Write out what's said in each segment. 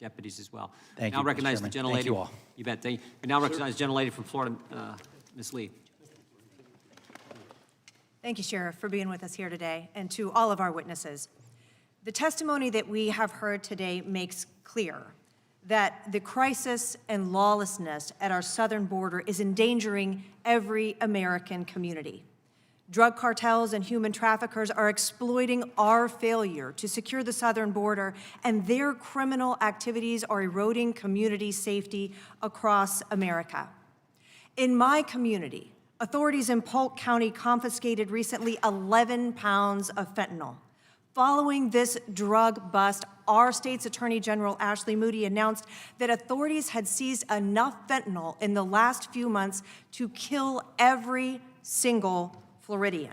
deputies as well. Thank now you, Mr. recognize the Chairman. gentlelady. Thank you all. You bet. Thank you. We now recognize the gentlelady from Florida, Ms. Lee. Thank you, Sheriff, for being with us here today, and to all of our witnesses. The testimony that we have heard today makes clear that the crisis and lawlessness at our southern border is endangering every American community. Drug cartels and human traffickers are exploiting our failure to secure the southern border, and their criminal activities are eroding community safety across America. In my community, authorities in Polk County confiscated recently 11 pounds of fentanyl. Following this drug bust, our state's Attorney General Ashley Moody announced that authorities had seized enough fentanyl in the last few months to kill every single Floridian.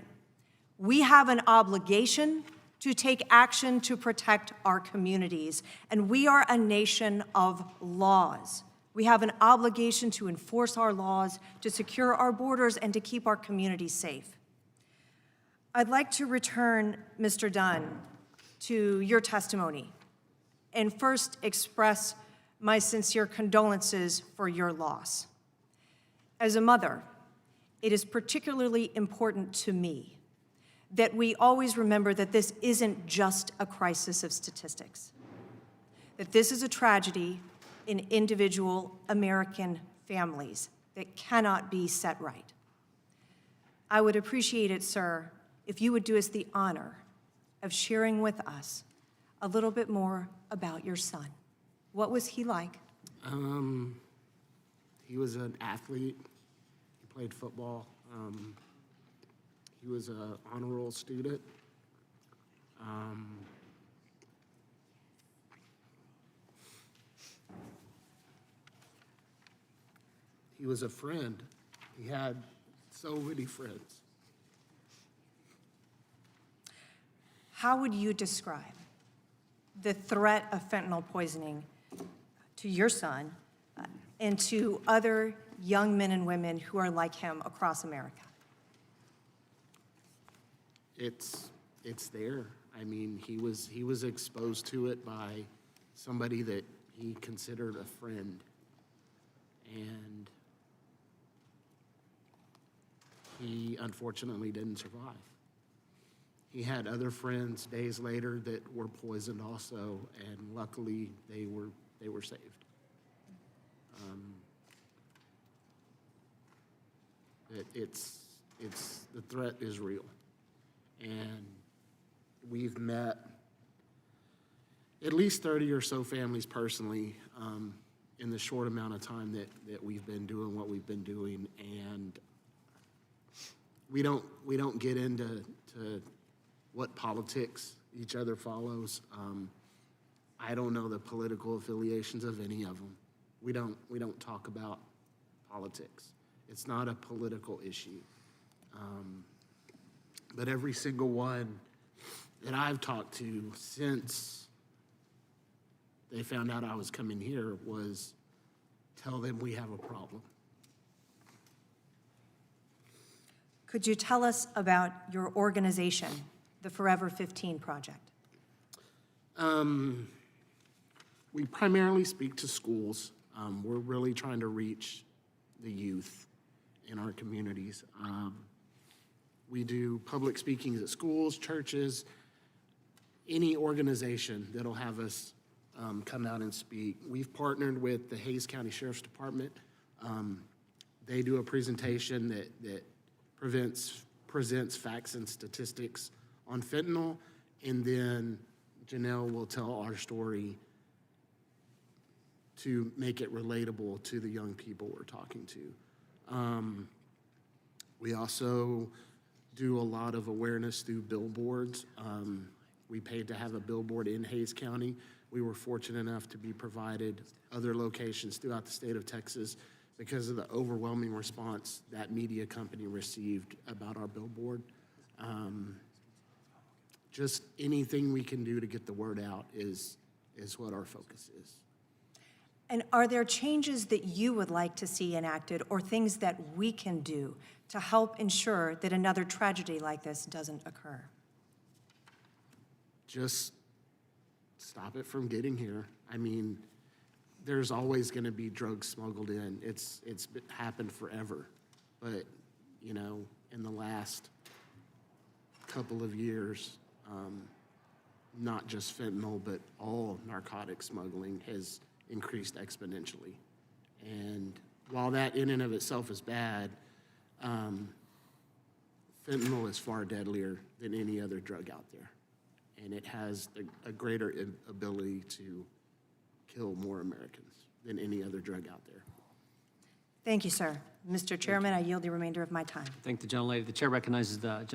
We have an obligation to take action to protect our communities, and we are a nation of laws. We have an obligation to enforce our laws, to secure our borders, and to keep our communities safe. I'd like to return, Mr. Dunn, to your testimony and first express my sincere condolences for your loss. As a mother, it is particularly important to me that we always remember that this isn't just a crisis of statistics, that this is a tragedy in individual American families that cannot be set right. I would appreciate it, sir, if you would do us the honor of sharing with us a little bit more about your son. What was he like? He was an athlete. He played football. He was an honor roll student. He was a friend. He had so many friends. How would you describe the threat of fentanyl poisoning to your son and to other young men and women who are like him across America? It's there. I mean, he was exposed to it by somebody that he considered a friend, and he unfortunately didn't survive. He had other friends days later that were poisoned also, and luckily they were saved. The threat is real, and we've met at least 30 or so families personally in the short amount of time that we've been doing what we've been doing, and we don't get into what politics each other follows. I don't know the political affiliations of any of them. We don't talk about politics. It's not a political issue. But every single one that I've talked to since they found out I was coming here was, tell them we have a problem. Could you tell us about your organization, the Forever 15 Project? We primarily speak to schools. We're really trying to reach the youth in our communities. We do public speakings at schools, churches, any organization that'll have us come out and speak. We've partnered with the Hays County Sheriff's Department. They do a presentation that presents facts and statistics on fentanyl, and then Janelle will tell our story to make it relatable to the young people we're talking to. We also do a lot of awareness through billboards. We paid to have a billboard in Hays County. We were fortunate enough to be provided other locations throughout the state of Texas because of the overwhelming response that media company received about our billboard. Just anything we can do to get the word out is what our focus is. And are there changes that you would like to see enacted or things that we can do to help ensure that another tragedy like this doesn't occur? Just stop it from getting here. I mean, there's always going to be drugs smuggled in. It's happened forever. But, you know, in the last couple of years, not just fentanyl, but all narcotic smuggling has increased exponentially. And while that in and of itself is bad, fentanyl is far deadlier than any other drug out there. And it has a greater ability to kill more Americans than any other drug out there. Thank you, sir. Mr. Chairman, I yield the remainder of my time. Thank the gentlelady. The chair recognizes the